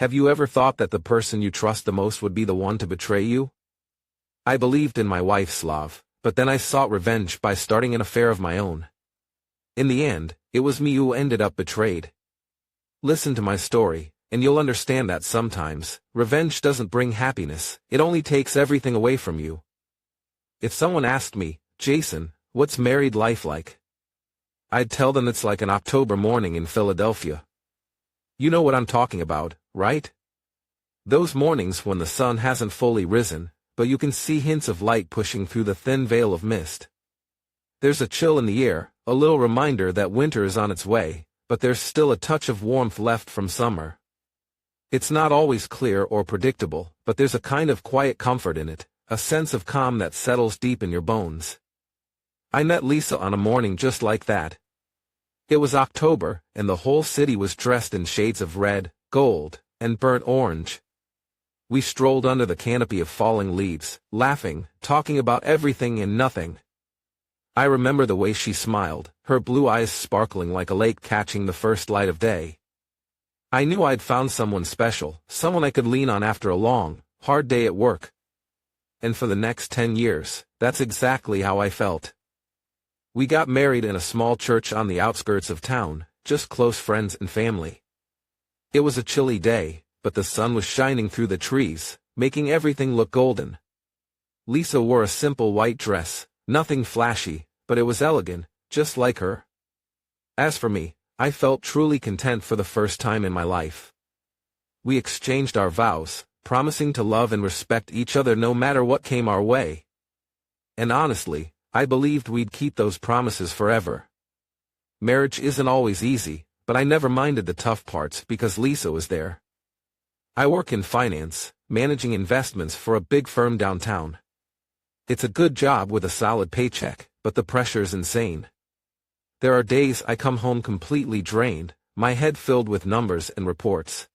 Have you ever thought that the person you trust the most would be the one to betray you? I believed in my wife's love, but then I sought revenge by starting an affair of my own. In the end, it was me who ended up betrayed. Listen to my story, and you'll understand that sometimes, revenge doesn't bring happiness, it only takes everything away from you. If someone asked me, Jason, what's married life like? I'd tell them it's like an October morning in Philadelphia. You know what I'm talking about, right? Those mornings when the sun hasn't fully risen, but you can see hints of light pushing through the thin veil of mist. There's a chill in the air, a little reminder that winter is on its way, but there's still a touch of warmth left from summer. It's not always clear or predictable, but there's a kind of quiet comfort in it, a sense of calm that settles deep in your bones. I met Lisa on a morning just like that. It was October, and the whole city was dressed in shades of red, gold, and burnt orange. We strolled under the canopy of falling leaves, laughing, talking about everything and nothing. I remember the way she smiled, her blue eyes sparkling like a lake catching the first light of day. I knew I'd found someone special, someone I could lean on after a long, hard day at work. And for the next 10 years, that's exactly how I felt. We got married in a small church on the outskirts of town, just close friends and family. It was a chilly day, but the sun was shining through the trees, making everything look golden. Lisa wore a simple white dress, nothing flashy, but it was elegant, just like her. As for me, I felt truly content for the first time in my life. We exchanged our vows, promising to love and respect each other no matter what came our way. And honestly, I believed we'd keep those promises forever. Marriage isn't always easy, but I never minded the tough parts because Lisa was there. I work in finance, managing investments for a big firm downtown. It's a good job with a solid paycheck, but the pressure's insane. There are days I come home completely drained, my head filled with numbers and reports.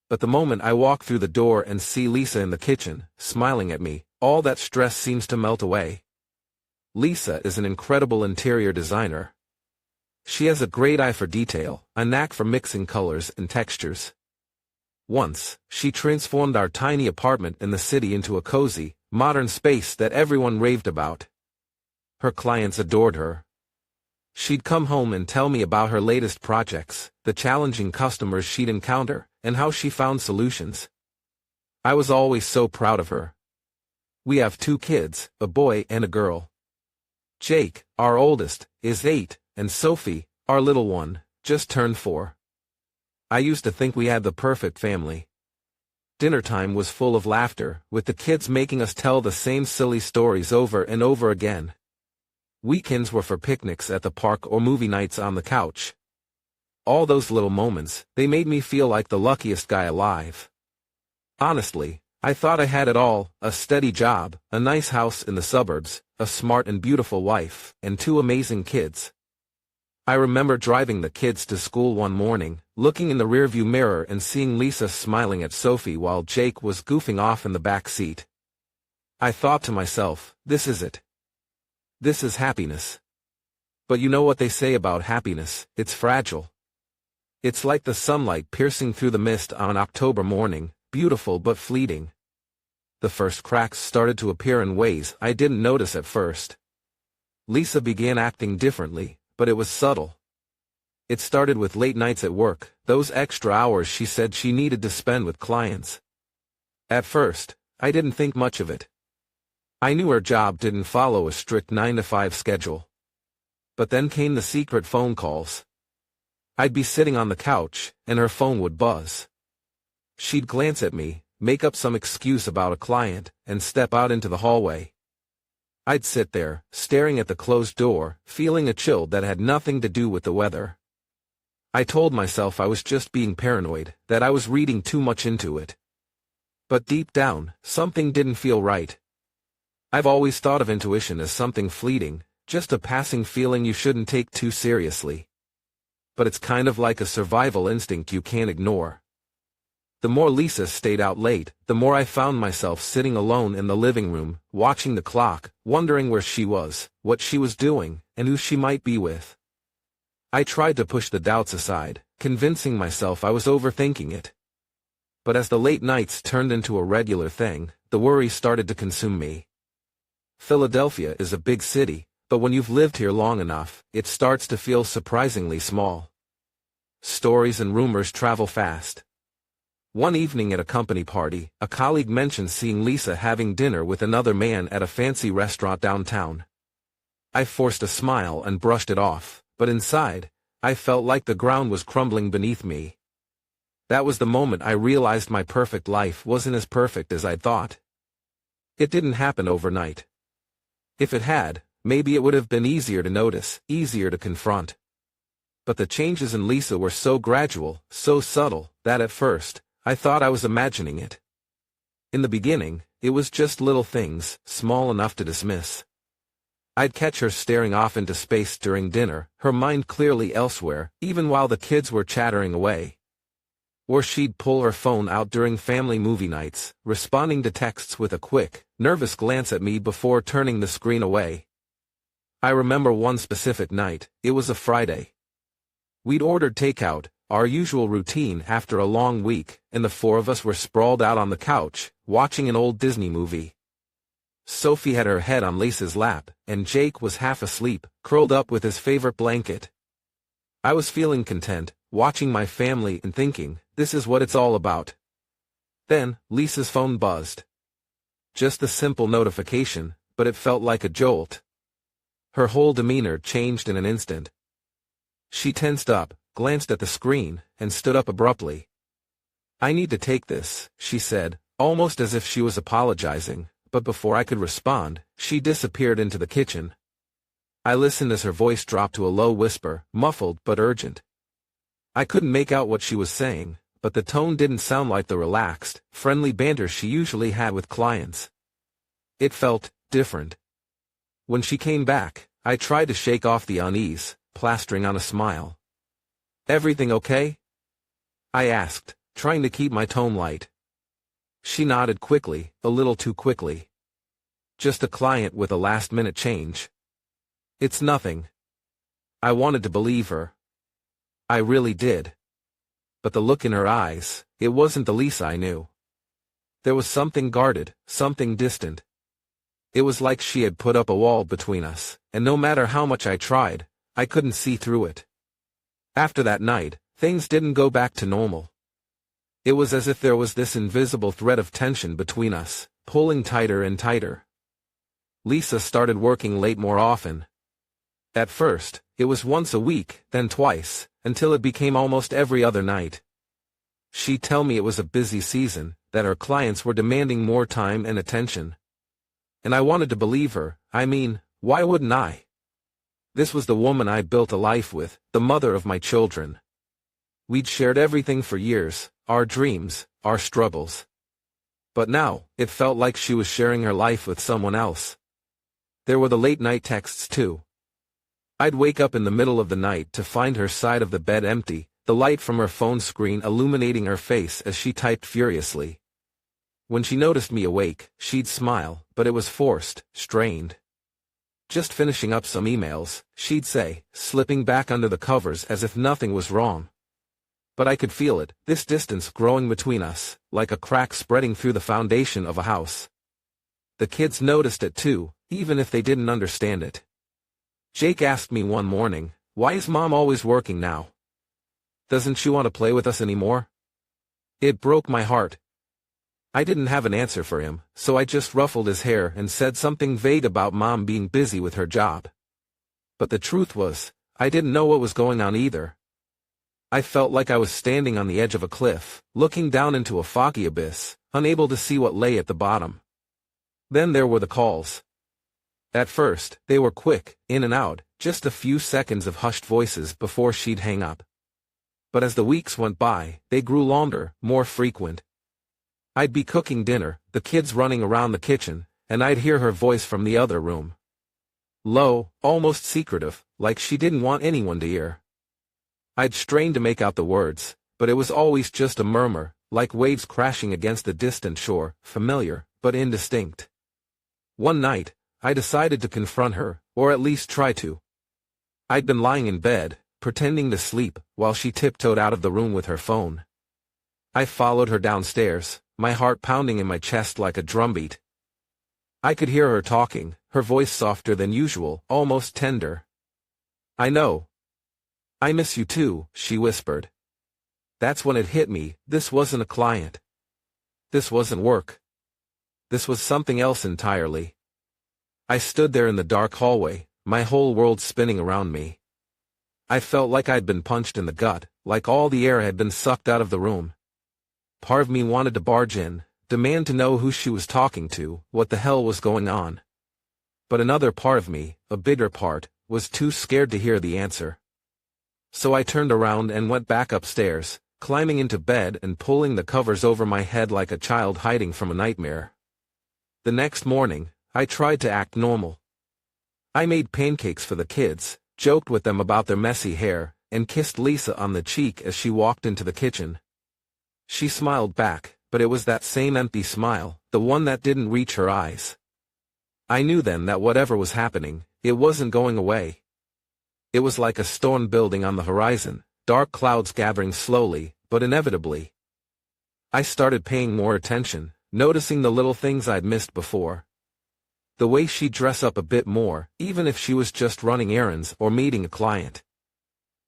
But the moment I walk through the door and see Lisa in the kitchen, smiling at me, all that stress seems to melt away. Lisa is an incredible interior designer. She has a great eye for detail, a knack for mixing colors and textures. Once, she transformed our tiny apartment in the city into a cozy, modern space that everyone raved about. Her clients adored her. She'd come home and tell me about her latest projects, the challenging customers she'd encounter, and how she found solutions. I was always so proud of her. We have 2 kids, a boy and a girl. Jake, our oldest, is 8, and Sophie, our little one, just turned 4. I used to think we had the perfect family. Dinner time was full of laughter, with the kids making us tell the same silly stories over and over again. Weekends were for picnics at the park or movie nights on the couch. All those little moments, they made me feel like the luckiest guy alive. Honestly, I thought I had it all, a steady job, a nice house in the suburbs, a smart and beautiful wife, and 2 amazing kids. I remember driving the kids to school one morning, looking in the rearview mirror and seeing Lisa smiling at Sophie while Jake was goofing off in the back seat. I thought to myself, this is it. This is happiness. But you know what they say about happiness, it's fragile. It's like the sunlight piercing through the mist on an October morning, beautiful but fleeting. The first cracks started to appear in ways I didn't notice at first. Lisa began acting differently, but it was subtle. It started with late nights at work, those extra hours she said she needed to spend with clients. At first, I didn't think much of it. I knew her job didn't follow a strict 9-to-5 schedule. But then came the secret phone calls. I'd be sitting on the couch, and her phone would buzz. She'd glance at me, make up some excuse about a client, and step out into the hallway. I'd sit there, staring at the closed door, feeling a chill that had nothing to do with the weather. I told myself I was just being paranoid, that I was reading too much into it. But deep down, something didn't feel right. I've always thought of intuition as something fleeting, just a passing feeling you shouldn't take too seriously. But it's kind of like a survival instinct you can't ignore. The more Lisa stayed out late, the more I found myself sitting alone in the living room, watching the clock, wondering where she was, what she was doing, and who she might be with. I tried to push the doubts aside, convincing myself I was overthinking it. But as the late nights turned into a regular thing, the worry started to consume me. Philadelphia is a big city, but when you've lived here long enough, it starts to feel surprisingly small. Stories and rumors travel fast. One evening at a company party, a colleague mentioned seeing Lisa having dinner with another man at a fancy restaurant downtown. I forced a smile and brushed it off, but inside, I felt like the ground was crumbling beneath me. That was the moment I realized my perfect life wasn't as perfect as I'd thought. It didn't happen overnight. If it had, maybe it would have been easier to notice, easier to confront. But the changes in Lisa were so gradual, so subtle, that at first, I thought I was imagining it. In the beginning, it was just little things, small enough to dismiss. I'd catch her staring off into space during dinner, her mind clearly elsewhere, even while the kids were chattering away. Or she'd pull her phone out during family movie nights, responding to texts with a quick, nervous glance at me before turning the screen away. I remember one specific night. It was a Friday. We'd ordered takeout, our usual routine after a long week, and the four of us were sprawled out on the couch, watching an old Disney movie. Sophie had her head on Lisa's lap, and Jake was half asleep, curled up with his favorite blanket. I was feeling content, watching my family and thinking, this is what it's all about. Then, Lisa's phone buzzed. Just a simple notification, but it felt like a jolt. Her whole demeanor changed in an instant. She tensed up, glanced at the screen, and stood up abruptly. "I need to take this," she said, almost as if she was apologizing, but before I could respond, she disappeared into the kitchen. I listened as her voice dropped to a low whisper, muffled but urgent. I couldn't make out what she was saying, but the tone didn't sound like the relaxed, friendly banter she usually had with clients. It felt different. When she came back, I tried to shake off the unease, plastering on a smile. "Everything okay?" I asked, trying to keep my tone light. She nodded quickly, a little too quickly. "Just a client with a last-minute change." "It's nothing." I wanted to believe her. I really did. But the look in her eyes, it wasn't the Lisa I knew. There was something guarded, something distant. It was like she had put up a wall between us, and no matter how much I tried, I couldn't see through it. After that night, things didn't go back to normal. It was as if there was this invisible thread of tension between us, pulling tighter and tighter. Lisa started working late more often. At first, it was once a week, then twice, until it became almost every other night. She'd tell me it was a busy season, that her clients were demanding more time and attention. And I wanted to believe her. I mean, why wouldn't I? This was the woman I built a life with, the mother of my children. We'd shared everything for years, our dreams, our struggles. But now, it felt like she was sharing her life with someone else. There were the late-night texts too. I'd wake up in the middle of the night to find her side of the bed empty, the light from her phone screen illuminating her face as she typed furiously. When she noticed me awake, she'd smile, but it was forced, strained. "Just finishing up some emails," she'd say, slipping back under the covers as if nothing was wrong. But I could feel it, this distance growing between us, like a crack spreading through the foundation of a house. The kids noticed it too, even if they didn't understand it. Jake asked me one morning, "Why is Mom always working now? Doesn't she want to play with us anymore?" It broke my heart. I didn't have an answer for him, so I just ruffled his hair and said something vague about Mom being busy with her job. But the truth was, I didn't know what was going on either. I felt like I was standing on the edge of a cliff, looking down into a foggy abyss, unable to see what lay at the bottom. Then there were the calls. At first, they were quick, in and out, just a few seconds of hushed voices before she'd hang up. But as the weeks went by, they grew longer, more frequent. I'd be cooking dinner, the kids running around the kitchen, and I'd hear her voice from the other room. Low, almost secretive, like she didn't want anyone to hear. I'd strain to make out the words, but it was always just a murmur, like waves crashing against a distant shore, familiar, but indistinct. One night, I decided to confront her, or at least try to. I'd been lying in bed, pretending to sleep, while she tiptoed out of the room with her phone. I followed her downstairs, my heart pounding in my chest like a drumbeat. I could hear her talking, her voice softer than usual, almost tender. "I know. I miss you too," she whispered. That's when it hit me, this wasn't a client. This wasn't work. This was something else entirely. I stood there in the dark hallway, my whole world spinning around me. I felt like I'd been punched in the gut, like all the air had been sucked out of the room. Part of me wanted to barge in, demand to know who she was talking to, what the hell was going on. But another part of me, a bigger part, was too scared to hear the answer. So I turned around and went back upstairs, climbing into bed and pulling the covers over my head like a child hiding from a nightmare. The next morning, I tried to act normal. I made pancakes for the kids, joked with them about their messy hair, and kissed Lisa on the cheek as she walked into the kitchen. She smiled back, but it was that same empty smile, the one that didn't reach her eyes. I knew then that whatever was happening, it wasn't going away. It was like a storm building on the horizon, dark clouds gathering slowly, but inevitably. I started paying more attention, noticing the little things I'd missed before. The way she'd dress up a bit more, even if she was just running errands or meeting a client.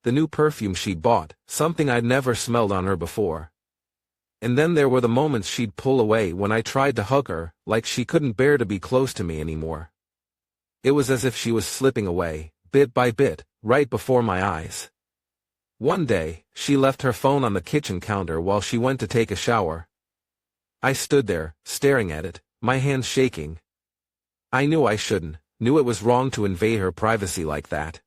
The new perfume she'd bought, something I'd never smelled on her before. And then there were the moments she'd pull away when I tried to hug her, like she couldn't bear to be close to me anymore. It was as if she was slipping away, bit by bit, right before my eyes. One day, she left her phone on the kitchen counter while she went to take a shower. I stood there, staring at it, my hands shaking. I knew I shouldn't, knew it was wrong to invade her privacy like that.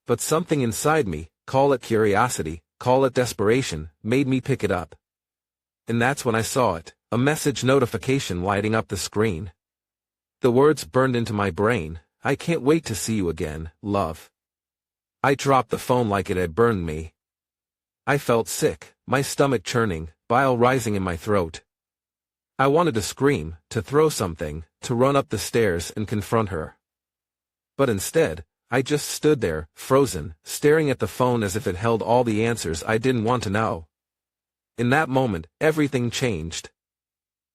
But something inside me, call it curiosity, call it desperation, made me pick it up. And that's when I saw it, a message notification lighting up the screen. The words burned into my brain, "I can't wait to see you again, love." I dropped the phone like it had burned me. I felt sick, my stomach churning, bile rising in my throat. I wanted to scream, to throw something, to run up the stairs and confront her. But instead, I just stood there, frozen, staring at the phone as if it held all the answers I didn't want to know. In that moment, everything changed.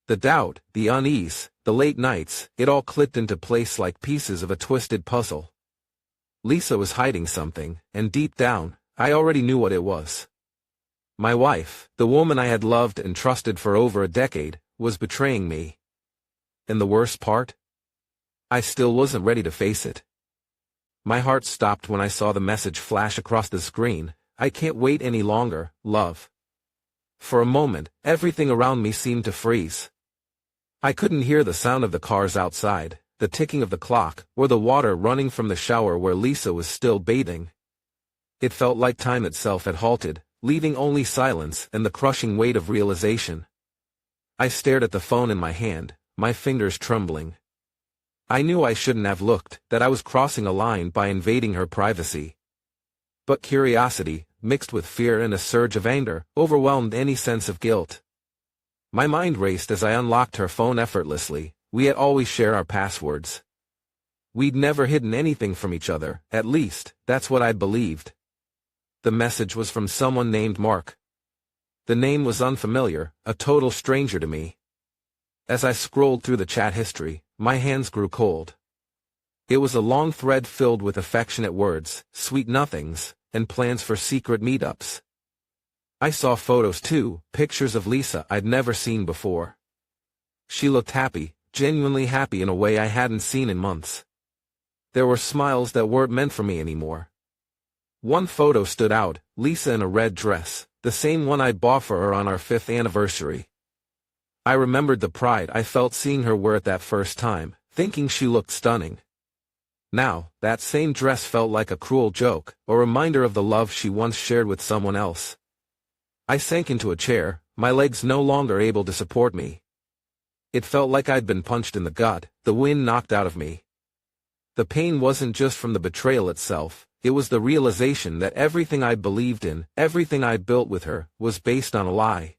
The doubt, the unease, the late nights, it all clicked into place like pieces of a twisted puzzle. Lisa was hiding something, and deep down, I already knew what it was. My wife, the woman I had loved and trusted for over a decade, was betraying me. And the worst part? I still wasn't ready to face it. My heart stopped when I saw the message flash across the screen, "I can't wait any longer, love." For a moment, everything around me seemed to freeze. I couldn't hear the sound of the cars outside, the ticking of the clock, or the water running from the shower where Lisa was still bathing. It felt like time itself had halted, leaving only silence and the crushing weight of realization. I stared at the phone in my hand, my fingers trembling. I knew I shouldn't have looked, that I was crossing a line by invading her privacy. But curiosity, mixed with fear and a surge of anger, overwhelmed any sense of guilt. My mind raced as I unlocked her phone effortlessly. We had always shared our passwords. We'd never hidden anything from each other, at least, that's what I'd believed. The message was from someone named Mark. The name was unfamiliar, a total stranger to me. As I scrolled through the chat history, my hands grew cold. It was a long thread filled with affectionate words, sweet nothings, and plans for secret meetups. I saw photos too, pictures of Lisa I'd never seen before. She looked happy, genuinely happy in a way I hadn't seen in months. There were smiles that weren't meant for me anymore. One photo stood out, Lisa in a red dress, the same one I'd bought for her on our 5th anniversary. I remembered the pride I felt seeing her wear it that first time, thinking she looked stunning. Now, that same dress felt like a cruel joke, a reminder of the love she once shared with someone else. I sank into a chair, my legs no longer able to support me. It felt like I'd been punched in the gut, the wind knocked out of me. The pain wasn't just from the betrayal itself, it was the realization that everything I believed in, everything I built with her, was based on a lie.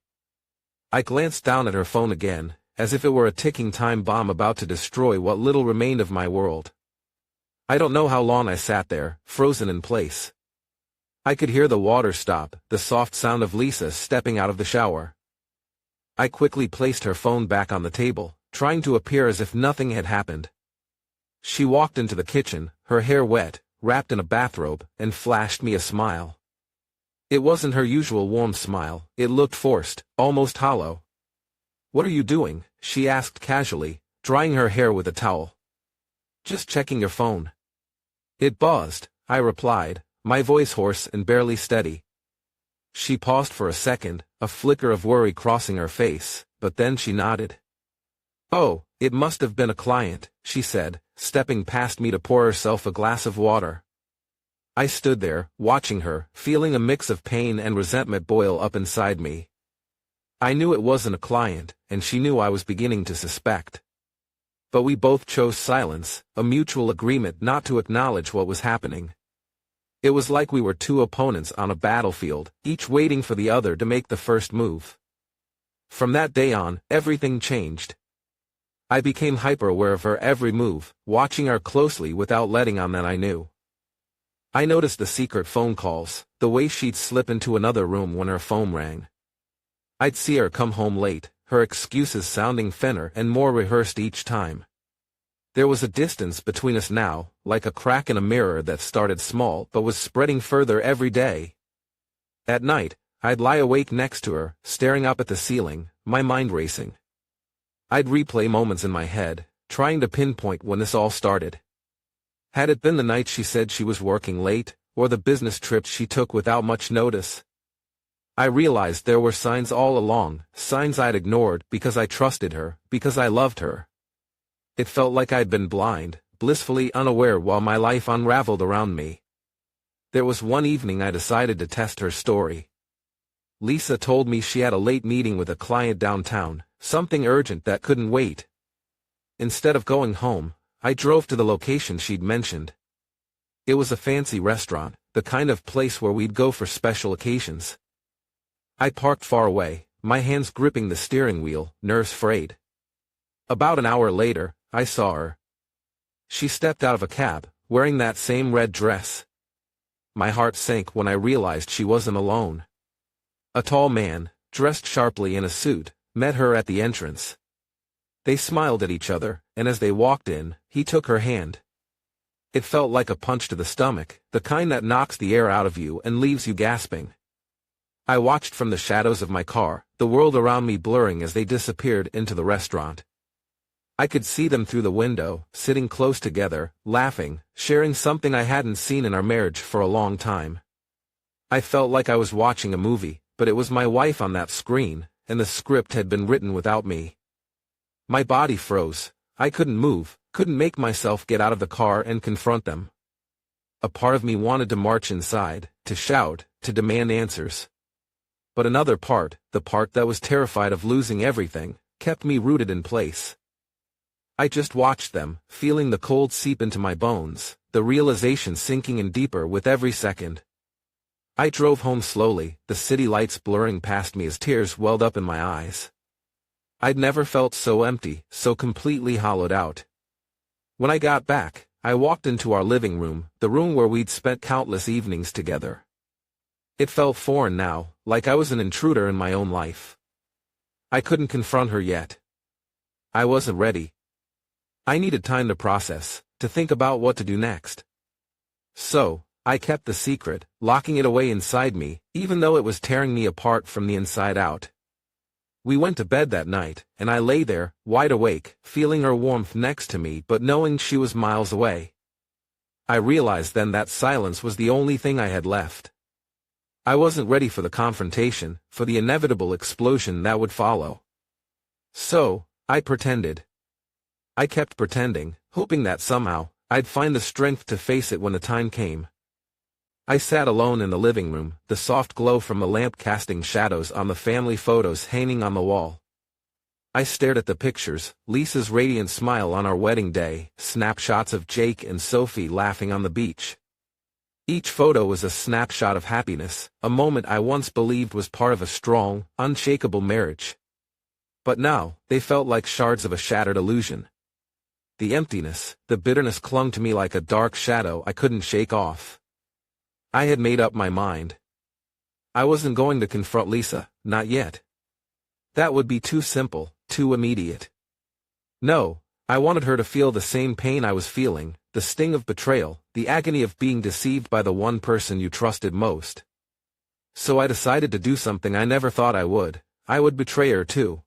I glanced down at her phone again, as if it were a ticking time bomb about to destroy what little remained of my world. I don't know how long I sat there, frozen in place. I could hear the water stop, the soft sound of Lisa stepping out of the shower. I quickly placed her phone back on the table, trying to appear as if nothing had happened. She walked into the kitchen, her hair wet, wrapped in a bathrobe, and flashed me a smile. It wasn't her usual warm smile, it looked forced, almost hollow. "What are you doing?" she asked casually, drying her hair with a towel. "Just checking your phone." "It buzzed," I replied, my voice hoarse and barely steady. She paused for a second, a flicker of worry crossing her face, but then she nodded. "Oh, it must have been a client," she said, stepping past me to pour herself a glass of water. I stood there, watching her, feeling a mix of pain and resentment boil up inside me. I knew it wasn't a client, and she knew I was beginning to suspect. But we both chose silence, a mutual agreement not to acknowledge what was happening. It was like we were two opponents on a battlefield, each waiting for the other to make the first move. From that day on, everything changed. I became hyper-aware of her every move, watching her closely without letting on that I knew. I noticed the secret phone calls, the way she'd slip into another room when her phone rang. I'd see her come home late, her excuses sounding thinner and more rehearsed each time. There was a distance between us now, like a crack in a mirror that started small but was spreading further every day. At night, I'd lie awake next to her, staring up at the ceiling, my mind racing. I'd replay moments in my head, trying to pinpoint when this all started. Had it been the night she said she was working late, or the business trip she took without much notice? I realized there were signs all along, signs I'd ignored because I trusted her, because I loved her. It felt like I'd been blind, blissfully unaware while my life unraveled around me. There was one evening I decided to test her story. Lisa told me she had a late meeting with a client downtown, something urgent that couldn't wait. Instead of going home, I drove to the location she'd mentioned. It was a fancy restaurant, the kind of place where we'd go for special occasions. I parked far away, my hands gripping the steering wheel, nerves frayed. About an hour later, I saw her. She stepped out of a cab, wearing that same red dress. My heart sank when I realized she wasn't alone. A tall man, dressed sharply in a suit, met her at the entrance. They smiled at each other, and as they walked in, he took her hand. It felt like a punch to the stomach, the kind that knocks the air out of you and leaves you gasping. I watched from the shadows of my car, the world around me blurring as they disappeared into the restaurant. I could see them through the window, sitting close together, laughing, sharing something I hadn't seen in our marriage for a long time. I felt like I was watching a movie, but it was my wife on that screen, and the script had been written without me. My body froze. I couldn't move, couldn't make myself get out of the car and confront them. A part of me wanted to march inside, to shout, to demand answers. But another part, the part that was terrified of losing everything, kept me rooted in place. I just watched them, feeling the cold seep into my bones, the realization sinking in deeper with every second. I drove home slowly, the city lights blurring past me as tears welled up in my eyes. I'd never felt so empty, so completely hollowed out. When I got back, I walked into our living room, the room where we'd spent countless evenings together. It felt foreign now, like I was an intruder in my own life. I couldn't confront her yet. I wasn't ready. I needed time to process, to think about what to do next. So, I kept the secret, locking it away inside me, even though it was tearing me apart from the inside out. We went to bed that night, and I lay there, wide awake, feeling her warmth next to me but knowing she was miles away. I realized then that silence was the only thing I had left. I wasn't ready for the confrontation, for the inevitable explosion that would follow. So, I pretended. I kept pretending, hoping that somehow, I'd find the strength to face it when the time came. I sat alone in the living room, the soft glow from the lamp casting shadows on the family photos hanging on the wall. I stared at the pictures, Lisa's radiant smile on our wedding day, snapshots of Jake and Sophie laughing on the beach. Each photo was a snapshot of happiness, a moment I once believed was part of a strong, unshakable marriage. But now, they felt like shards of a shattered illusion. The emptiness, the bitterness clung to me like a dark shadow I couldn't shake off. I had made up my mind. I wasn't going to confront Lisa, not yet. That would be too simple, too immediate. No, I wanted her to feel the same pain I was feeling, the sting of betrayal, the agony of being deceived by the one person you trusted most. So I decided to do something I never thought I would. I would betray her too.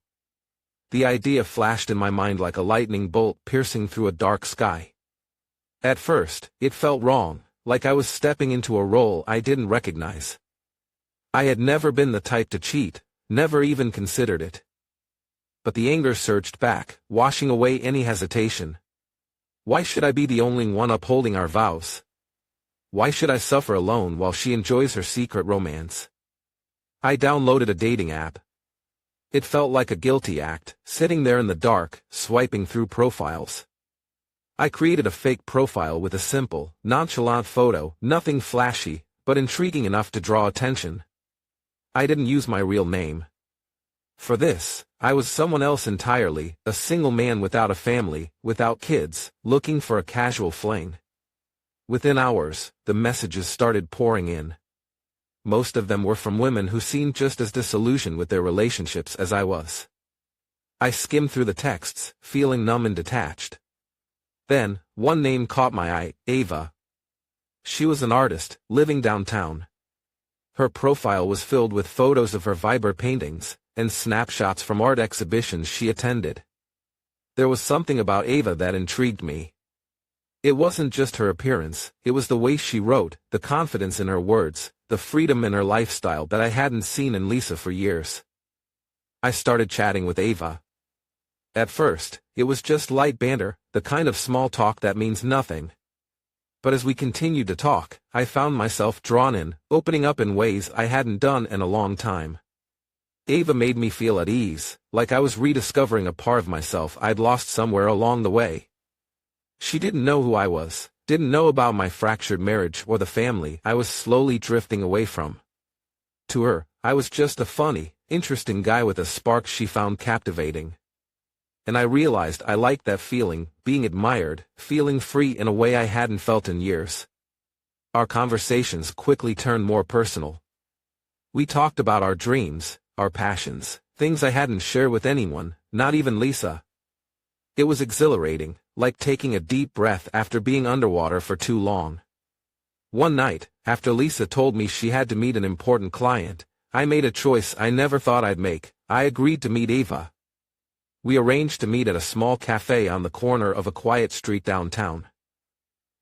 The idea flashed in my mind like a lightning bolt piercing through a dark sky. At first, it felt wrong, like I was stepping into a role I didn't recognize. I had never been the type to cheat, never even considered it. But the anger surged back, washing away any hesitation. Why should I be the only one upholding our vows? Why should I suffer alone while she enjoys her secret romance? I downloaded a dating app. It felt like a guilty act, sitting there in the dark, swiping through profiles. I created a fake profile with a simple, nonchalant photo, nothing flashy, but intriguing enough to draw attention. I didn't use my real name. For this, I was someone else entirely, a single man without a family, without kids, looking for a casual fling. Within hours, the messages started pouring in. Most of them were from women who seemed just as disillusioned with their relationships as I was. I skimmed through the texts, feeling numb and detached. Then, one name caught my eye, Ava. She was an artist, living downtown. Her profile was filled with photos of her Viber paintings, and snapshots from art exhibitions she attended. There was something about Ava that intrigued me. It wasn't just her appearance, it was the way she wrote, the confidence in her words, the freedom in her lifestyle that I hadn't seen in Lisa for years. I started chatting with Ava. At first, it was just light banter, the kind of small talk that means nothing. But as we continued to talk, I found myself drawn in, opening up in ways I hadn't done in a long time. Ava made me feel at ease, like I was rediscovering a part of myself I'd lost somewhere along the way. She didn't know who I was, didn't know about my fractured marriage or the family I was slowly drifting away from. To her, I was just a funny, interesting guy with a spark she found captivating. And I realized I liked that feeling, being admired, feeling free in a way I hadn't felt in years. Our conversations quickly turned more personal. We talked about our dreams, our passions, things I hadn't shared with anyone, not even Lisa. It was exhilarating, like taking a deep breath after being underwater for too long. One night, after Lisa told me she had to meet an important client, I made a choice I never thought I'd make. I agreed to meet Ava. We arranged to meet at a small cafe on the corner of a quiet street downtown.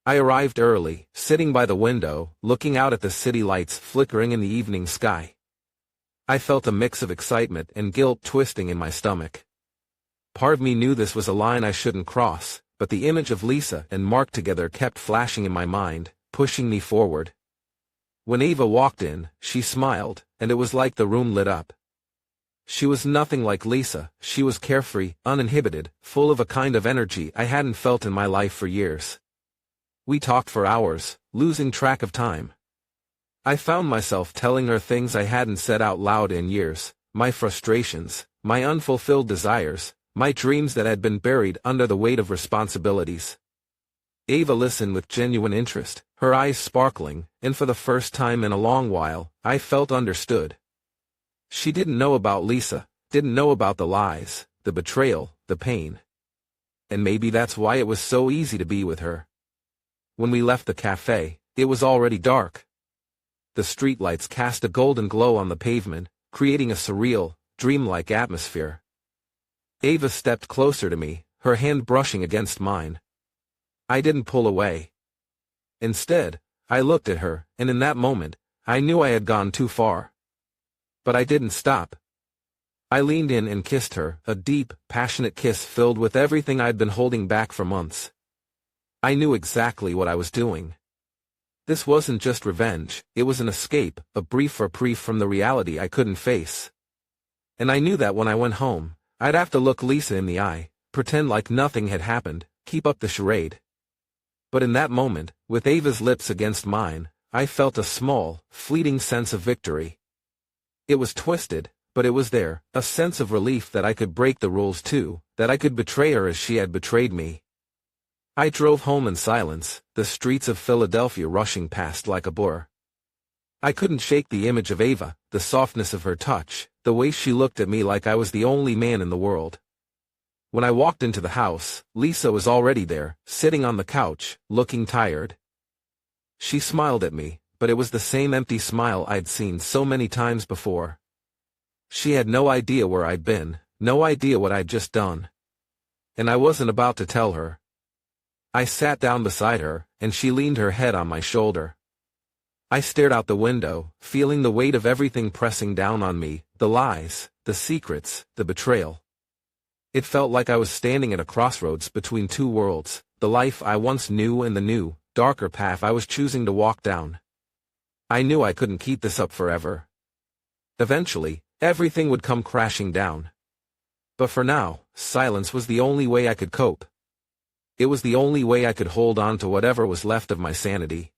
I arrived early, sitting by the window, looking out at the city lights flickering in the evening sky. I felt a mix of excitement and guilt twisting in my stomach. Part of me knew this was a line I shouldn't cross, but the image of Lisa and Mark together kept flashing in my mind, pushing me forward. When Ava walked in, she smiled, and it was like the room lit up. She was nothing like Lisa. She was carefree, uninhibited, full of a kind of energy I hadn't felt in my life for years. We talked for hours, losing track of time. I found myself telling her things I hadn't said out loud in years, my frustrations, my unfulfilled desires, my dreams that had been buried under the weight of responsibilities. Ava listened with genuine interest, her eyes sparkling, and for the first time in a long while, I felt understood. She didn't know about Lisa, didn't know about the lies, the betrayal, the pain. And maybe that's why it was so easy to be with her. When we left the cafe, it was already dark. The streetlights cast a golden glow on the pavement, creating a surreal, dreamlike atmosphere. Ava stepped closer to me, her hand brushing against mine. I didn't pull away. Instead, I looked at her, and in that moment, I knew I had gone too far. But I didn't stop. I leaned in and kissed her, a deep, passionate kiss filled with everything I'd been holding back for months. I knew exactly what I was doing. This wasn't just revenge, it was an escape, a brief reprieve from the reality I couldn't face. And I knew that when I went home, I'd have to look Lisa in the eye, pretend like nothing had happened, keep up the charade. But in that moment, with Ava's lips against mine, I felt a small, fleeting sense of victory. It was twisted, but it was there, a sense of relief that I could break the rules too, that I could betray her as she had betrayed me. I drove home in silence, the streets of Philadelphia rushing past like a blur. I couldn't shake the image of Ava, the softness of her touch, the way she looked at me like I was the only man in the world. When I walked into the house, Lisa was already there, sitting on the couch, looking tired. She smiled at me, but it was the same empty smile I'd seen so many times before. She had no idea where I'd been, no idea what I'd just done. And I wasn't about to tell her. I sat down beside her, and she leaned her head on my shoulder. I stared out the window, feeling the weight of everything pressing down on me, the lies, the secrets, the betrayal. It felt like I was standing at a crossroads between two worlds, the life I once knew and the new, darker path I was choosing to walk down. I knew I couldn't keep this up forever. Eventually, everything would come crashing down. But for now, silence was the only way I could cope. It was the only way I could hold on to whatever was left of my sanity.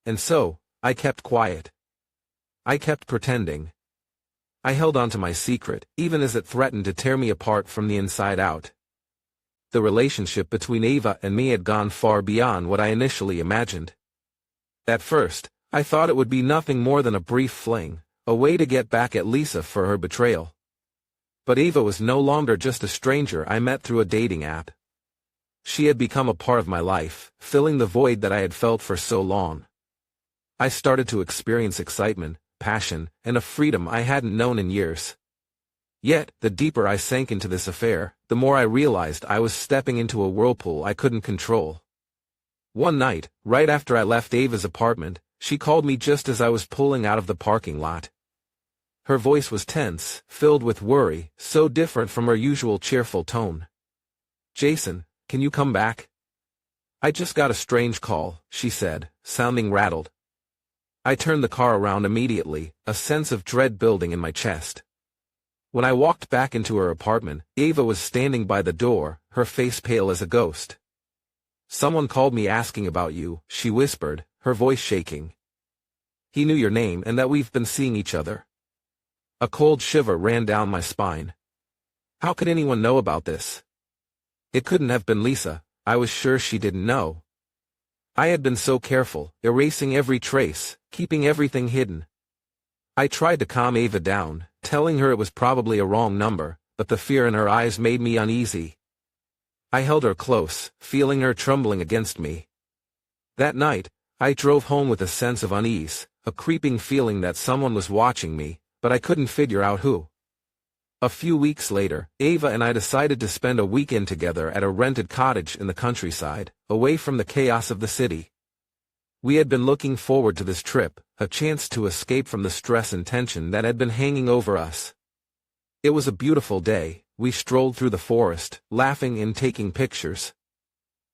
And so, I kept quiet. I kept pretending. I held on to my secret, even as it threatened to tear me apart from the inside out. The relationship between Ava and me had gone far beyond what I initially imagined. At first, I thought it would be nothing more than a brief fling, a way to get back at Lisa for her betrayal. But Ava was no longer just a stranger I met through a dating app. She had become a part of my life, filling the void that I had felt for so long. I started to experience excitement, passion, and a freedom I hadn't known in years. Yet, the deeper I sank into this affair, the more I realized I was stepping into a whirlpool I couldn't control. One night, right after I left Ava's apartment, she called me just as I was pulling out of the parking lot. Her voice was tense, filled with worry, so different from her usual cheerful tone. "Jason, can you come back? I just got a strange call," she said, sounding rattled. I turned the car around immediately, a sense of dread building in my chest. When I walked back into her apartment, Ava was standing by the door, her face pale as a ghost. "Someone called me asking about you," she whispered, her voice shaking. "He knew your name and that we've been seeing each other." A cold shiver ran down my spine. How could anyone know about this? It couldn't have been Lisa. I was sure she didn't know. I had been so careful, erasing every trace, keeping everything hidden. I tried to calm Ava down, telling her it was probably a wrong number, but the fear in her eyes made me uneasy. I held her close, feeling her trembling against me. That night, I drove home with a sense of unease, a creeping feeling that someone was watching me, but I couldn't figure out who. A few weeks later, Ava and I decided to spend a weekend together at a rented cottage in the countryside, away from the chaos of the city. We had been looking forward to this trip, a chance to escape from the stress and tension that had been hanging over us. It was a beautiful day. We strolled through the forest, laughing and taking pictures.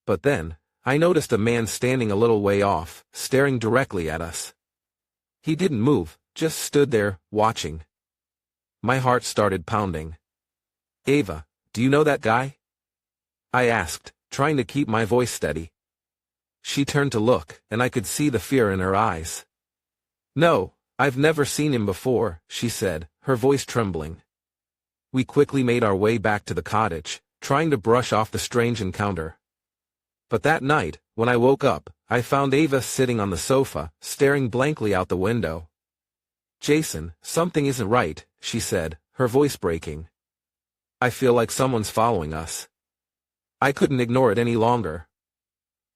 But then, I noticed a man standing a little way off, staring directly at us. He didn't move, just stood there, watching. My heart started pounding. "Ava, do you know that guy?" I asked, trying to keep my voice steady. She turned to look, and I could see the fear in her eyes. "No, I've never seen him before," she said, her voice trembling. We quickly made our way back to the cottage, trying to brush off the strange encounter. But that night, when I woke up, I found Ava sitting on the sofa, staring blankly out the window. "Jason, something isn't right," she said, her voice breaking. "I feel like someone's following us." I couldn't ignore it any longer.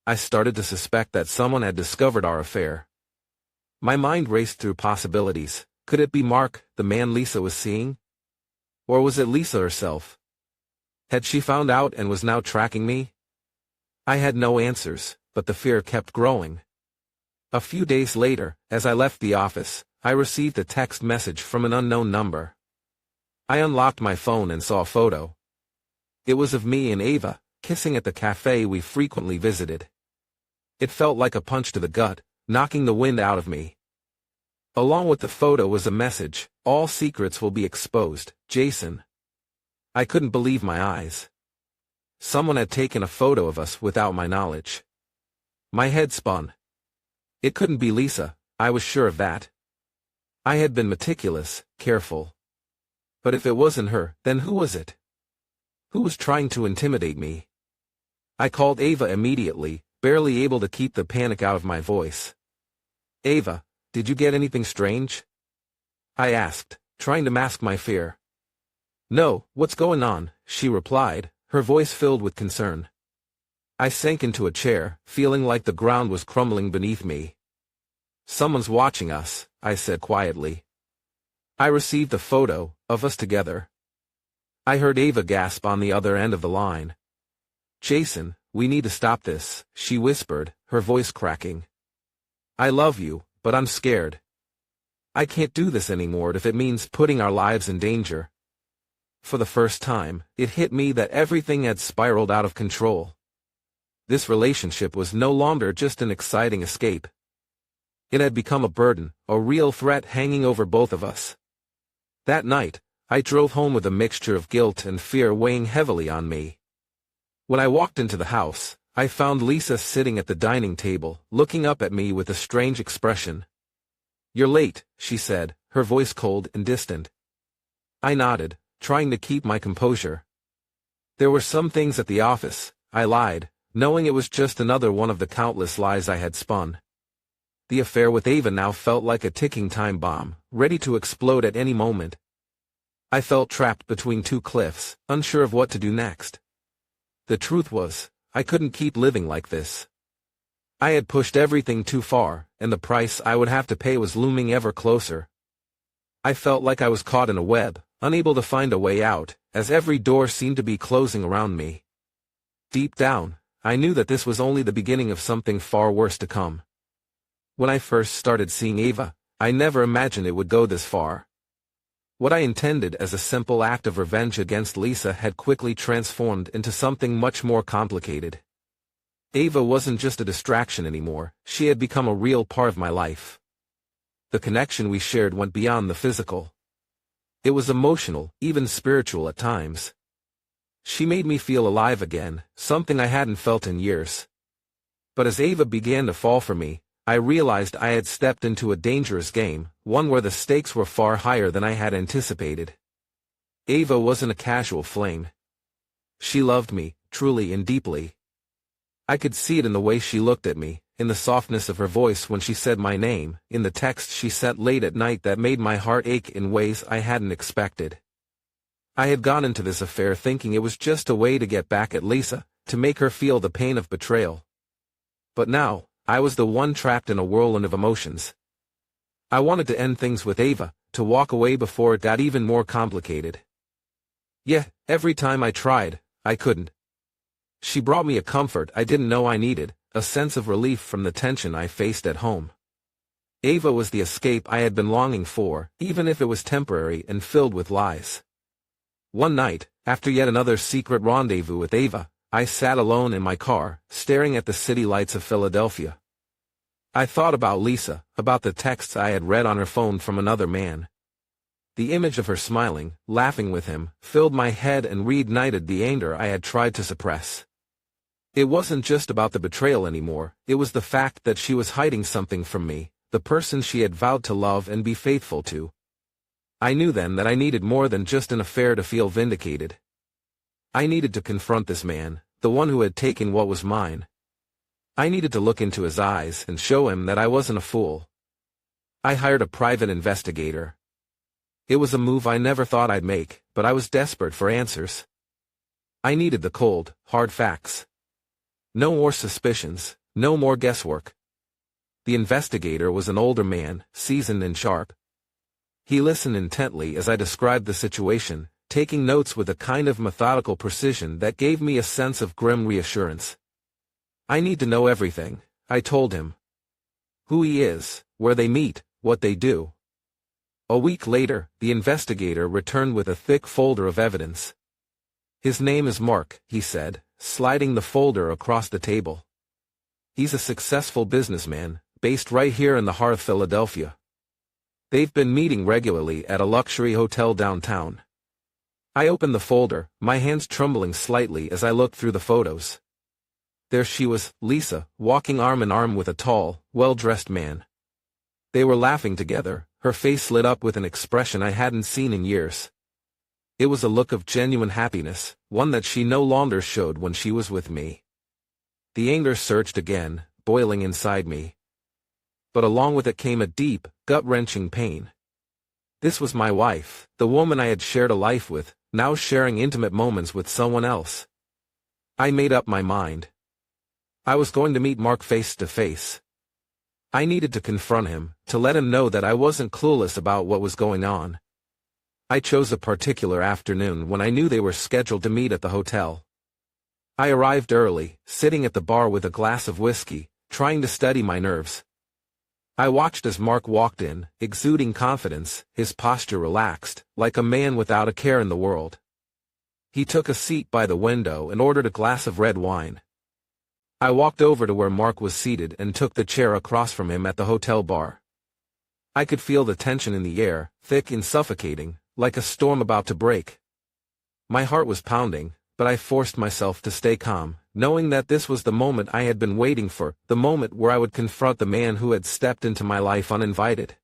I started to suspect that someone had discovered our affair. My mind raced through possibilities. Could it be Mark, the man Lisa was seeing? Or was it Lisa herself? Had she found out and was now tracking me? I had no answers, but the fear kept growing. A few days later, as I left the office, I received a text message from an unknown number. I unlocked my phone and saw a photo. It was of me and Ava, kissing at the cafe we frequently visited. It felt like a punch to the gut, knocking the wind out of me. Along with the photo was a message: "All secrets will be exposed, Jason." I couldn't believe my eyes. Someone had taken a photo of us without my knowledge. My head spun. It couldn't be Lisa, I was sure of that. I had been meticulous, careful. But if it wasn't her, then who was it? Who was trying to intimidate me? I called Ava immediately, barely able to keep the panic out of my voice. "Ava, did you get anything strange?" I asked, trying to mask my fear. "No, what's going on?" she replied, her voice filled with concern. I sank into a chair, feeling like the ground was crumbling beneath me. "Someone's watching us," I said quietly. "I received a photo of us together." I heard Ava gasp on the other end of the line. "Jason, we need to stop this," she whispered, her voice cracking. "I love you, but I'm scared. I can't do this anymore if it means putting our lives in danger." For the first time, it hit me that everything had spiraled out of control. This relationship was no longer just an exciting escape. It had become a burden, a real threat hanging over both of us. That night, I drove home with a mixture of guilt and fear weighing heavily on me. When I walked into the house, I found Lisa sitting at the dining table, looking up at me with a strange expression. "You're late," she said, her voice cold and distant. I nodded, trying to keep my composure. "There were some things at the office," I lied, knowing it was just another one of the countless lies I had spun. The affair with Ava now felt like a ticking time bomb, ready to explode at any moment. I felt trapped between two cliffs, unsure of what to do next. The truth was, I couldn't keep living like this. I had pushed everything too far, and the price I would have to pay was looming ever closer. I felt like I was caught in a web, unable to find a way out, as every door seemed to be closing around me. Deep down, I knew that this was only the beginning of something far worse to come. When I first started seeing Ava, I never imagined it would go this far. What I intended as a simple act of revenge against Lisa had quickly transformed into something much more complicated. Ava wasn't just a distraction anymore, she had become a real part of my life. The connection we shared went beyond the physical. It was emotional, even spiritual at times. She made me feel alive again, something I hadn't felt in years. But as Ava began to fall for me, I realized I had stepped into a dangerous game, one where the stakes were far higher than I had anticipated. Ava wasn't a casual flame. She loved me, truly and deeply. I could see it in the way she looked at me, in the softness of her voice when she said my name, in the text she sent late at night that made my heart ache in ways I hadn't expected. I had gone into this affair thinking it was just a way to get back at Lisa, to make her feel the pain of betrayal. But now, I was the one trapped in a whirlwind of emotions. I wanted to end things with Ava, to walk away before it got even more complicated. Yet, every time I tried, I couldn't. She brought me a comfort I didn't know I needed, a sense of relief from the tension I faced at home. Ava was the escape I had been longing for, even if it was temporary and filled with lies. One night, after yet another secret rendezvous with Ava, I sat alone in my car, staring at the city lights of Philadelphia. I thought about Lisa, about the texts I had read on her phone from another man. The image of her smiling, laughing with him, filled my head and reignited the anger I had tried to suppress. It wasn't just about the betrayal anymore, it was the fact that she was hiding something from me, the person she had vowed to love and be faithful to. I knew then that I needed more than just an affair to feel vindicated. I needed to confront this man, the one who had taken what was mine. I needed to look into his eyes and show him that I wasn't a fool. I hired a private investigator. It was a move I never thought I'd make, but I was desperate for answers. I needed the cold, hard facts. No more suspicions, no more guesswork. The investigator was an older man, seasoned and sharp. He listened intently as I described the situation, taking notes with a kind of methodical precision that gave me a sense of grim reassurance. I need to know everything, I told him. Who he is, where they meet, what they do. A week later, the investigator returned with a thick folder of evidence. His name is Mark, he said, sliding the folder across the table. He's a successful businessman, based right here in the heart of Philadelphia. They've been meeting regularly at a luxury hotel downtown. I opened the folder, my hands trembling slightly as I looked through the photos. There she was, Lisa, walking arm in arm with a tall, well-dressed man. They were laughing together, her face lit up with an expression I hadn't seen in years. It was a look of genuine happiness, one that she no longer showed when she was with me. The anger surged again, boiling inside me. But along with it came a deep, gut-wrenching pain. This was my wife, the woman I had shared a life with, now sharing intimate moments with someone else. I made up my mind. I was going to meet Mark face to face. I needed to confront him, to let him know that I wasn't clueless about what was going on. I chose a particular afternoon when I knew they were scheduled to meet at the hotel. I arrived early, sitting at the bar with a glass of whiskey, trying to steady my nerves. I watched as Mark walked in, exuding confidence, his posture relaxed, like a man without a care in the world. He took a seat by the window and ordered a glass of red wine. I walked over to where Mark was seated and took the chair across from him at the hotel bar. I could feel the tension in the air, thick and suffocating, like a storm about to break. My heart was pounding, but I forced myself to stay calm, knowing that this was the moment I had been waiting for, the moment where I would confront the man who had stepped into my life uninvited.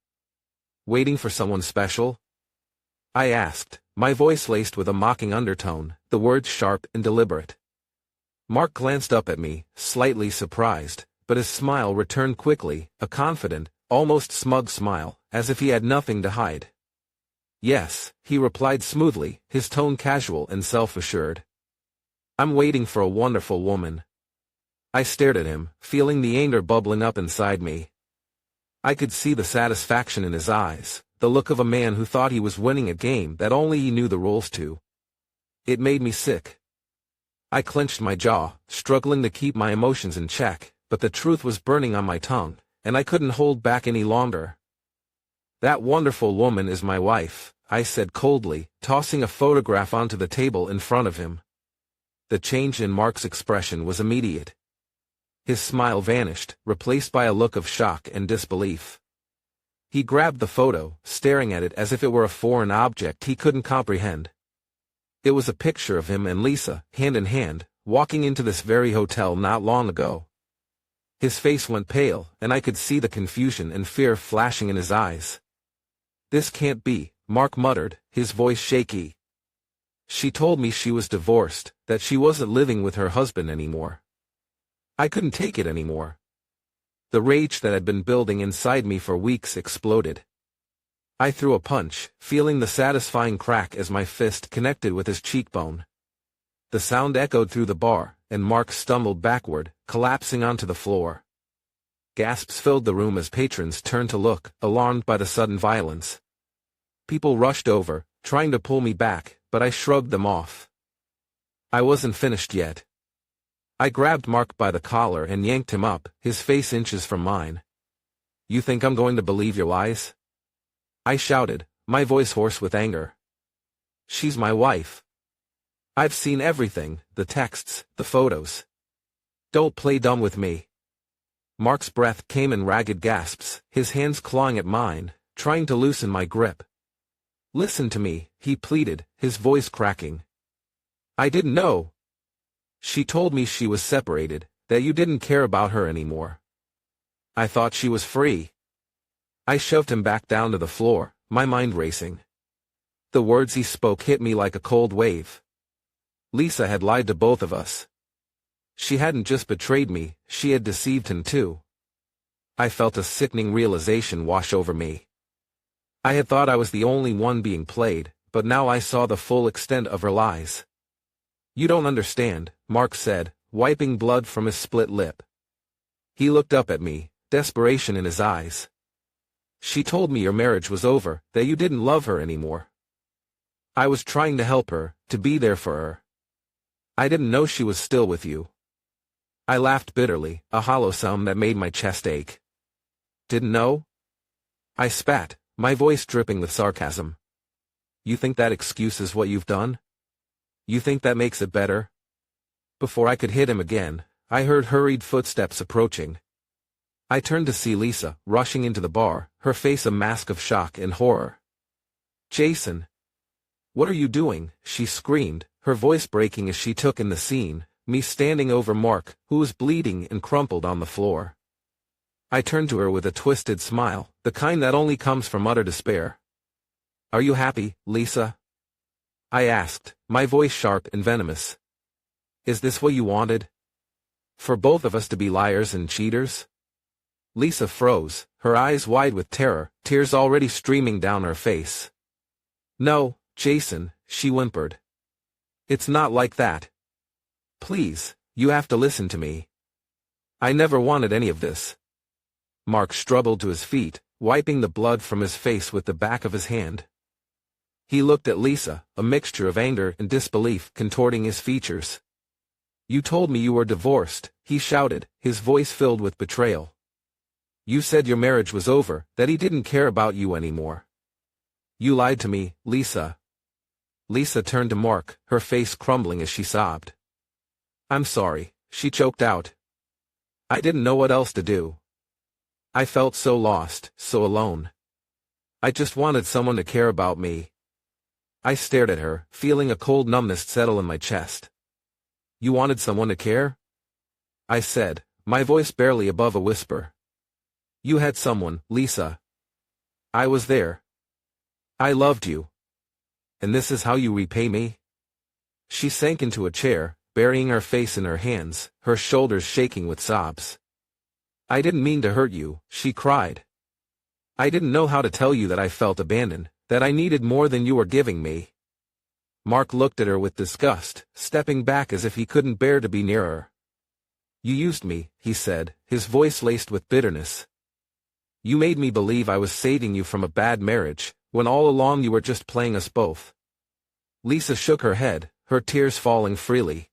Waiting for someone special? I asked, my voice laced with a mocking undertone, the words sharp and deliberate. Mark glanced up at me, slightly surprised, but his smile returned quickly, a confident, almost smug smile, as if he had nothing to hide. Yes, he replied smoothly, his tone casual and self-assured. I'm waiting for a wonderful woman. I stared at him, feeling the anger bubbling up inside me. I could see the satisfaction in his eyes, the look of a man who thought he was winning a game that only he knew the rules to. It made me sick. I clenched my jaw, struggling to keep my emotions in check, but the truth was burning on my tongue, and I couldn't hold back any longer. That wonderful woman is my wife, I said coldly, tossing a photograph onto the table in front of him. The change in Mark's expression was immediate. His smile vanished, replaced by a look of shock and disbelief. He grabbed the photo, staring at it as if it were a foreign object he couldn't comprehend. It was a picture of him and Lisa, hand in hand, walking into this very hotel not long ago. His face went pale, and I could see the confusion and fear flashing in his eyes. This can't be, Mark muttered, his voice shaky. She told me she was divorced, that she wasn't living with her husband anymore. I couldn't take it anymore. The rage that had been building inside me for weeks exploded. I threw a punch, feeling the satisfying crack as my fist connected with his cheekbone. The sound echoed through the bar, and Mark stumbled backward, collapsing onto the floor. Gasps filled the room as patrons turned to look, alarmed by the sudden violence. People rushed over, trying to pull me back, but I shrugged them off. I wasn't finished yet. I grabbed Mark by the collar and yanked him up, his face inches from mine. You think I'm going to believe your lies? I shouted, my voice hoarse with anger. She's my wife. I've seen everything, the texts, the photos. Don't play dumb with me. Mark's breath came in ragged gasps, his hands clawing at mine, trying to loosen my grip. Listen to me, he pleaded, his voice cracking. I didn't know. She told me she was separated, that you didn't care about her anymore. I thought she was free. I shoved him back down to the floor, my mind racing. The words he spoke hit me like a cold wave. Lisa had lied to both of us. She hadn't just betrayed me, she had deceived him too. I felt a sickening realization wash over me. I had thought I was the only one being played, but now I saw the full extent of her lies. You don't understand, Mark said, wiping blood from his split lip. He looked up at me, desperation in his eyes. She told me your marriage was over, that you didn't love her anymore. I was trying to help her, to be there for her. I didn't know she was still with you. I laughed bitterly, a hollow sound that made my chest ache. Didn't know? I spat, my voice dripping with sarcasm. You think that excuse is what you've done? You think that makes it better? Before I could hit him again, I heard hurried footsteps approaching. I turned to see Lisa, rushing into the bar, her face a mask of shock and horror. Jason! What are you doing? She screamed, her voice breaking as she took in the scene, me standing over Mark, who was bleeding and crumpled on the floor. I turned to her with a twisted smile, the kind that only comes from utter despair. Are you happy, Lisa? I asked, my voice sharp and venomous. Is this what you wanted? For both of us to be liars and cheaters? Lisa froze, her eyes wide with terror, tears already streaming down her face. "No, Jason," she whimpered. "It's not like that. Please, you have to listen to me. I never wanted any of this." Mark struggled to his feet, wiping the blood from his face with the back of his hand. He looked at Lisa, a mixture of anger and disbelief contorting his features. "You told me you were divorced," he shouted, his voice filled with betrayal. "You said your marriage was over, that he didn't care about you anymore. You lied to me, Lisa." Lisa turned to Mark, her face crumbling as she sobbed. "I'm sorry," she choked out. "I didn't know what else to do. I felt so lost, so alone. I just wanted someone to care about me." I stared at her, feeling a cold numbness settle in my chest. "You wanted someone to care?" I said, my voice barely above a whisper. "You had someone, Lisa. I was there. I loved you. And this is how you repay me?" She sank into a chair, burying her face in her hands, her shoulders shaking with sobs. "I didn't mean to hurt you," she cried. "I didn't know how to tell you that I felt abandoned, that I needed more than you were giving me." Mark looked at her with disgust, stepping back as if he couldn't bear to be near her. "You used me," he said, his voice laced with bitterness. "You made me believe I was saving you from a bad marriage, when all along you were just playing us both." Lisa shook her head, her tears falling freely.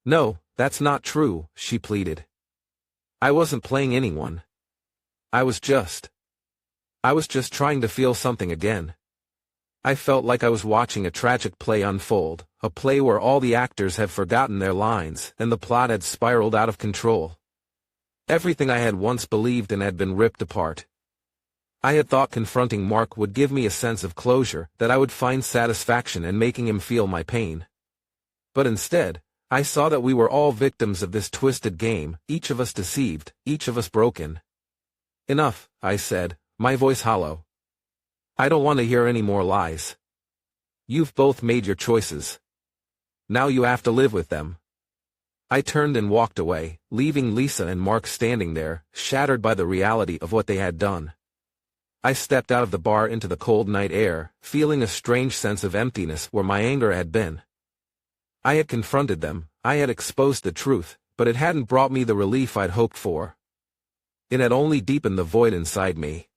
"No, that's not true," she pleaded. "I wasn't playing anyone. I was just trying to feel something again. I felt like I was watching a tragic play unfold, a play where all the actors have forgotten their lines and the plot had spiraled out of control. Everything I had once believed in had been ripped apart. I had thought confronting Mark would give me a sense of closure, that I would find satisfaction in making him feel my pain. But instead, I saw that we were all victims of this twisted game, each of us deceived, each of us broken. "Enough," I said, my voice hollow. "I don't want to hear any more lies. You've both made your choices. Now you have to live with them." I turned and walked away, leaving Lisa and Mark standing there, shattered by the reality of what they had done. I stepped out of the bar into the cold night air, feeling a strange sense of emptiness where my anger had been. I had confronted them, I had exposed the truth, but it hadn't brought me the relief I'd hoped for. It had only deepened the void inside me.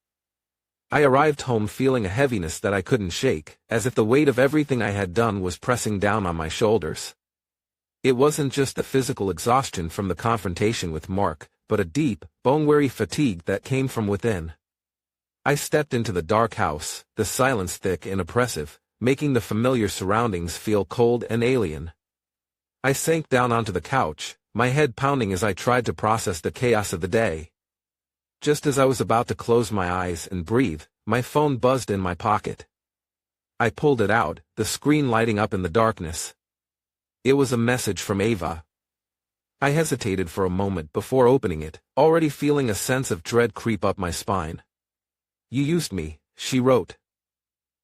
I arrived home feeling a heaviness that I couldn't shake, as if the weight of everything I had done was pressing down on my shoulders. It wasn't just the physical exhaustion from the confrontation with Mark, but a deep, bone-weary fatigue that came from within. I stepped into the dark house, the silence thick and oppressive, making the familiar surroundings feel cold and alien. I sank down onto the couch, my head pounding as I tried to process the chaos of the day. Just as I was about to close my eyes and breathe, my phone buzzed in my pocket. I pulled it out, the screen lighting up in the darkness. It was a message from Ava. I hesitated for a moment before opening it, already feeling a sense of dread creep up my spine. "You used me," she wrote.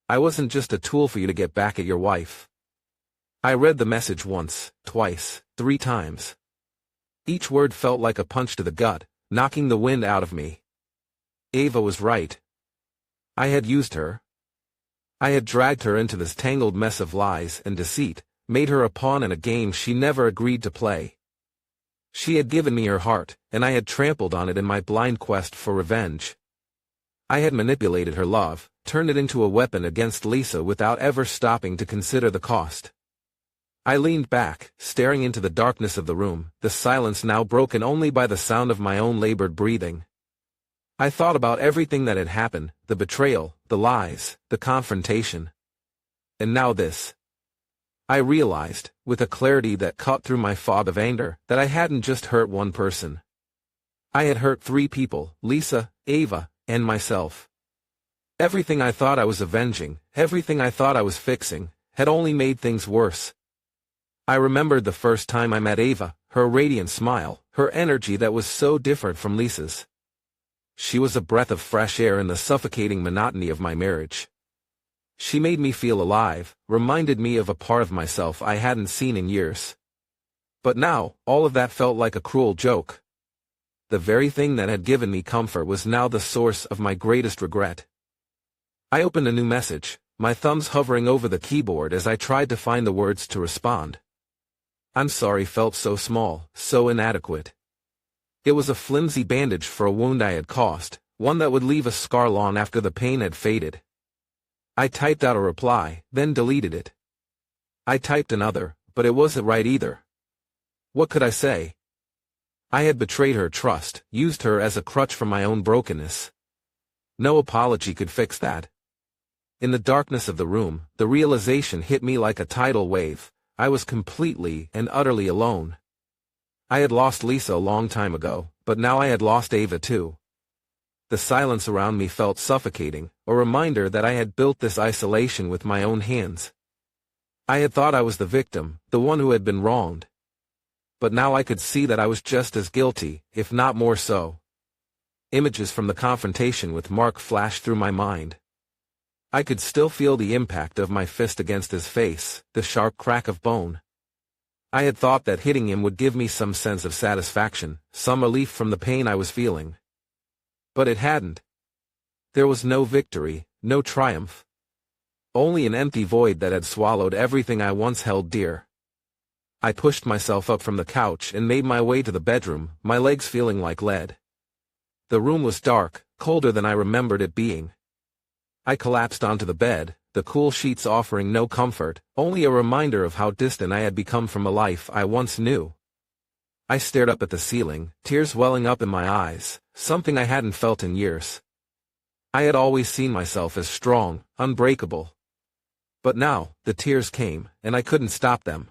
"I wasn't just a tool for you to get back at your wife." I read the message once, twice, 3 times. Each word felt like a punch to the gut, knocking the wind out of me. Ava was right. I had used her. I had dragged her into this tangled mess of lies and deceit, made her a pawn in a game she never agreed to play. She had given me her heart, and I had trampled on it in my blind quest for revenge. I had manipulated her love, turned it into a weapon against Lisa without ever stopping to consider the cost. I leaned back, staring into the darkness of the room, the silence now broken only by the sound of my own labored breathing. I thought about everything that had happened, the betrayal, the lies, the confrontation. And now this. I realized, with a clarity that cut through my fog of anger, that I hadn't just hurt one person. I had hurt 3 people, Lisa, Ava, and myself. Everything I thought I was avenging, everything I thought I was fixing, had only made things worse. I remembered the first time I met Ava, her radiant smile, her energy that was so different from Lisa's. She was a breath of fresh air in the suffocating monotony of my marriage. She made me feel alive, reminded me of a part of myself I hadn't seen in years. But now, all of that felt like a cruel joke. the very thing that had given me comfort was now the source of my greatest regret. I opened a new message, my thumbs hovering over the keyboard as I tried to find the words to respond. "I'm sorry" felt so small, so inadequate. It was a flimsy bandage for a wound I had caused, one that would leave a scar long after the pain had faded. I typed out a reply, then deleted it. I typed another, but it wasn't right either. What could I say? I had betrayed her trust, used her as a crutch for my own brokenness. No apology could fix that. In the darkness of the room, the realization hit me like a tidal wave. I was completely and utterly alone. I had lost Lisa a long time ago, but now I had lost Ava too. The silence around me felt suffocating, a reminder that I had built this isolation with my own hands. I had thought I was the victim, the one who had been wronged. But now I could see that I was just as guilty, if not more so. Images from the confrontation with Mark flashed through my mind. I could still feel the impact of my fist against his face, the sharp crack of bone. I had thought that hitting him would give me some sense of satisfaction, some relief from the pain I was feeling. But it hadn't. There was no victory, no triumph. Only an empty void that had swallowed everything I once held dear. I pushed myself up from the couch and made my way to the bedroom, my legs feeling like lead. The room was dark, colder than I remembered it being. I collapsed onto the bed, the cool sheets offering no comfort, only a reminder of how distant I had become from a life I once knew. I stared up at the ceiling, tears welling up in my eyes, something I hadn't felt in years. I had always seen myself as strong, unbreakable. But now, the tears came, and I couldn't stop them.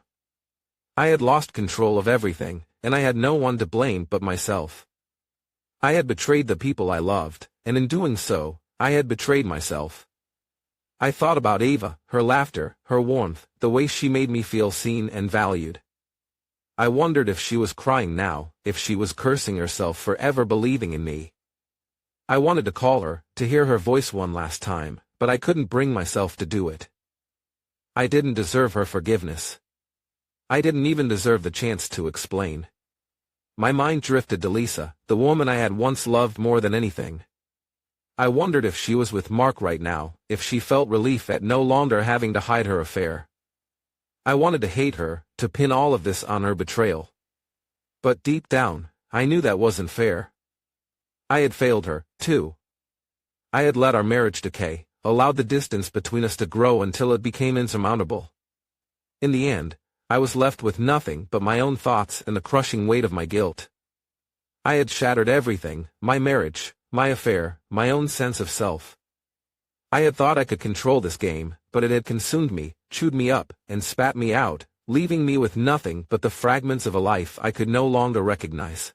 I had lost control of everything, and I had no one to blame but myself. I had betrayed the people I loved, and in doing so, I had betrayed myself. I thought about Ava, her laughter, her warmth, the way she made me feel seen and valued. I wondered if she was crying now, if she was cursing herself for ever believing in me. I wanted to call her, to hear her voice one last time, but I couldn't bring myself to do it. I didn't deserve her forgiveness. I didn't even deserve the chance to explain. My mind drifted to Lisa, the woman I had once loved more than anything. I wondered if she was with Mark right now, if she felt relief at no longer having to hide her affair. I wanted to hate her, to pin all of this on her betrayal. But deep down, I knew that wasn't fair. I had failed her, too. I had let our marriage decay, allowed the distance between us to grow until it became insurmountable. In the end, I was left with nothing but my own thoughts and the crushing weight of my guilt. I had shattered everything, my marriage, my affair, my own sense of self. I had thought I could control this game, but it had consumed me, chewed me up, and spat me out, leaving me with nothing but the fragments of a life I could no longer recognize.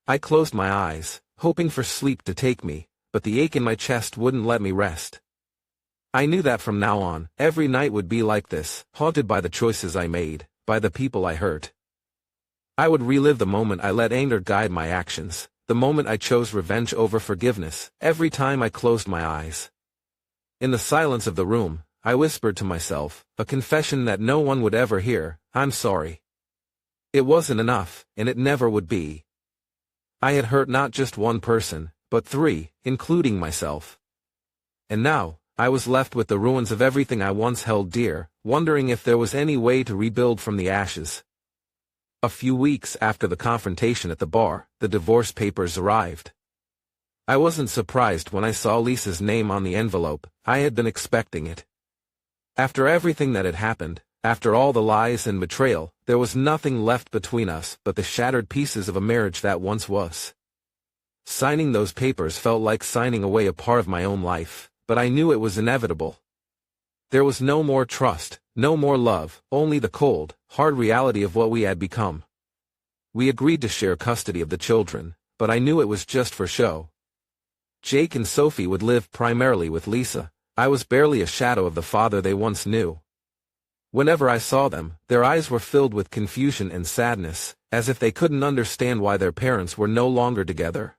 I closed my eyes, hoping for sleep to take me, but the ache in my chest wouldn't let me rest. I knew that from now on, every night would be like this, haunted by the choices I made, by the people I hurt. I would relive the moment I let anger guide my actions, the moment I chose revenge over forgiveness, every time I closed my eyes. In the silence of the room, I whispered to myself, a confession that no one would ever hear, "I'm sorry." It wasn't enough, and it never would be. I had hurt not just one person, but 3, including myself. And now, I was left with the ruins of everything I once held dear, wondering if there was any way to rebuild from the ashes. A few weeks after the confrontation at the bar, the divorce papers arrived. I wasn't surprised when I saw Lisa's name on the envelope. I had been expecting it. After everything that had happened, after all the lies and betrayal, there was nothing left between us but the shattered pieces of a marriage that once was. Signing those papers felt like signing away a part of my own life, but I knew it was inevitable. There was no more trust, no more love, only the cold, hard reality of what we had become. We agreed to share custody of the children, but I knew it was just for show. Jake and Sophie would live primarily with Lisa. I was barely a shadow of the father they once knew. Whenever I saw them, their eyes were filled with confusion and sadness, as if they couldn't understand why their parents were no longer together.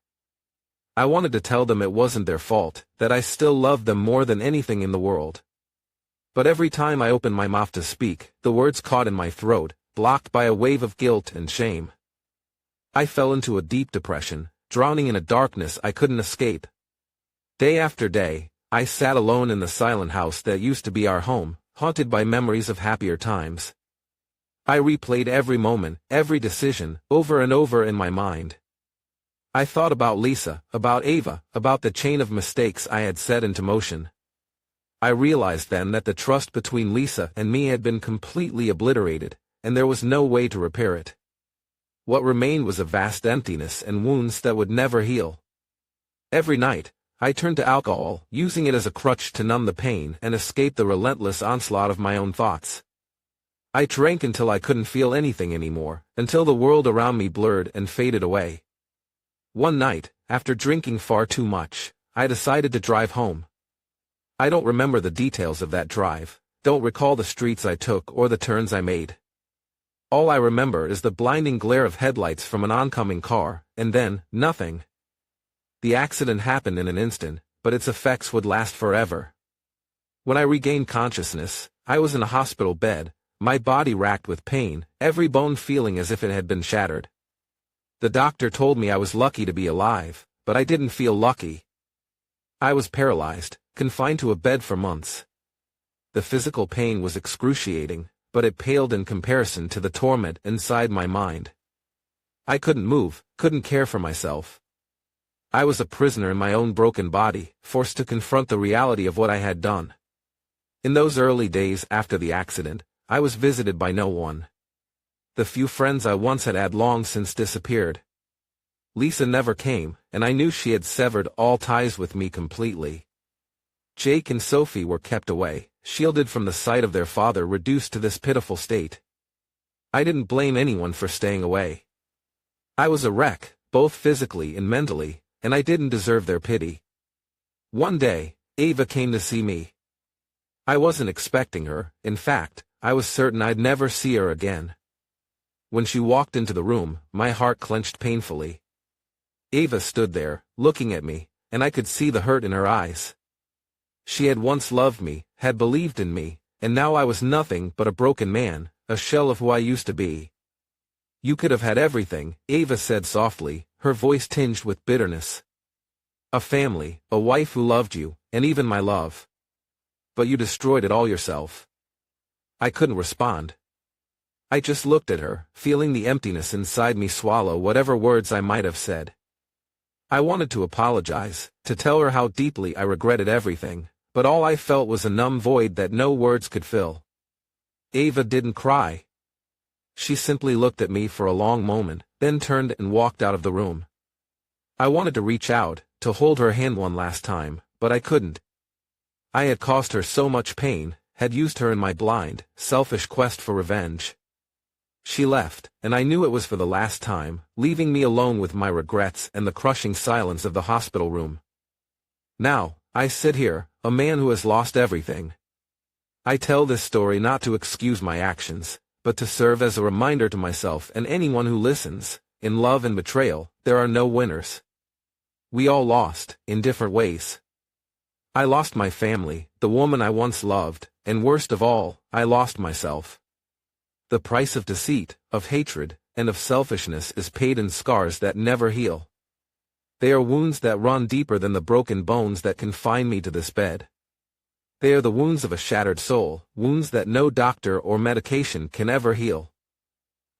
I wanted to tell them it wasn't their fault, that I still loved them more than anything in the world. But every time I opened my mouth to speak, the words caught in my throat, blocked by a wave of guilt and shame. I fell into a deep depression, drowning in a darkness I couldn't escape. Day after day, I sat alone in the silent house that used to be our home, haunted by memories of happier times. I replayed every moment, every decision, over and over in my mind. I thought about Lisa, about Ava, about the chain of mistakes I had set into motion. I realized then that the trust between Lisa and me had been completely obliterated, and there was no way to repair it. What remained was a vast emptiness and wounds that would never heal. Every night, I turned to alcohol, using it as a crutch to numb the pain and escape the relentless onslaught of my own thoughts. I drank until I couldn't feel anything anymore, until the world around me blurred and faded away. One night, after drinking far too much, I decided to drive home. I don't remember the details of that drive, don't recall the streets I took or the turns I made. All I remember is the blinding glare of headlights from an oncoming car, and then, nothing. The accident happened in an instant, but its effects would last forever. When I regained consciousness, I was in a hospital bed, my body racked with pain, every bone feeling as if it had been shattered. The doctor told me I was lucky to be alive, but I didn't feel lucky. I was paralyzed, confined to a bed for months. The physical pain was excruciating, but it paled in comparison to the torment inside my mind. I couldn't move, couldn't care for myself. I was a prisoner in my own broken body, forced to confront the reality of what I had done. In those early days after the accident, I was visited by no one. The few friends I once had long since disappeared. Lisa never came, and I knew she had severed all ties with me completely. Jake and Sophie were kept away, shielded from the sight of their father, reduced to this pitiful state. I didn't blame anyone for staying away. I was a wreck, both physically and mentally, and I didn't deserve their pity. One day, Ava came to see me. I wasn't expecting her, in fact, I was certain I'd never see her again. When she walked into the room, my heart clenched painfully. Ava stood there, looking at me, and I could see the hurt in her eyes. She had once loved me, had believed in me, and now I was nothing but a broken man, a shell of who I used to be. "You could have had everything," Ava said softly, her voice tinged with bitterness. "A family, a wife who loved you, and even my love. But you destroyed it all yourself." I couldn't respond. I just looked at her, feeling the emptiness inside me swallow whatever words I might have said. I wanted to apologize, to tell her how deeply I regretted everything, but all I felt was a numb void that no words could fill. Ava didn't cry. She simply looked at me for a long moment, then turned and walked out of the room. I wanted to reach out, to hold her hand one last time, but I couldn't. I had caused her so much pain, had used her in my blind, selfish quest for revenge. She left, and I knew it was for the last time, leaving me alone with my regrets and the crushing silence of the hospital room. Now, I sit here, a man who has lost everything. I tell this story not to excuse my actions, but to serve as a reminder to myself and anyone who listens, in love and betrayal, there are no winners. We all lost, in different ways. I lost my family, the woman I once loved, and worst of all, I lost myself. The price of deceit, of hatred, and of selfishness is paid in scars that never heal. They are wounds that run deeper than the broken bones that confine me to this bed. They are the wounds of a shattered soul, wounds that no doctor or medication can ever heal.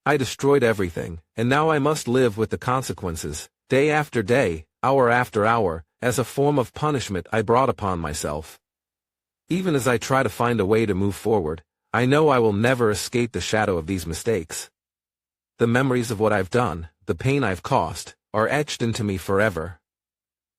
I destroyed everything, and now I must live with the consequences, day after day, hour after hour, as a form of punishment I brought upon myself. Even as I try to find a way to move forward, I know I will never escape the shadow of these mistakes. The memories of what I've done, the pain I've caused, are etched into me forever.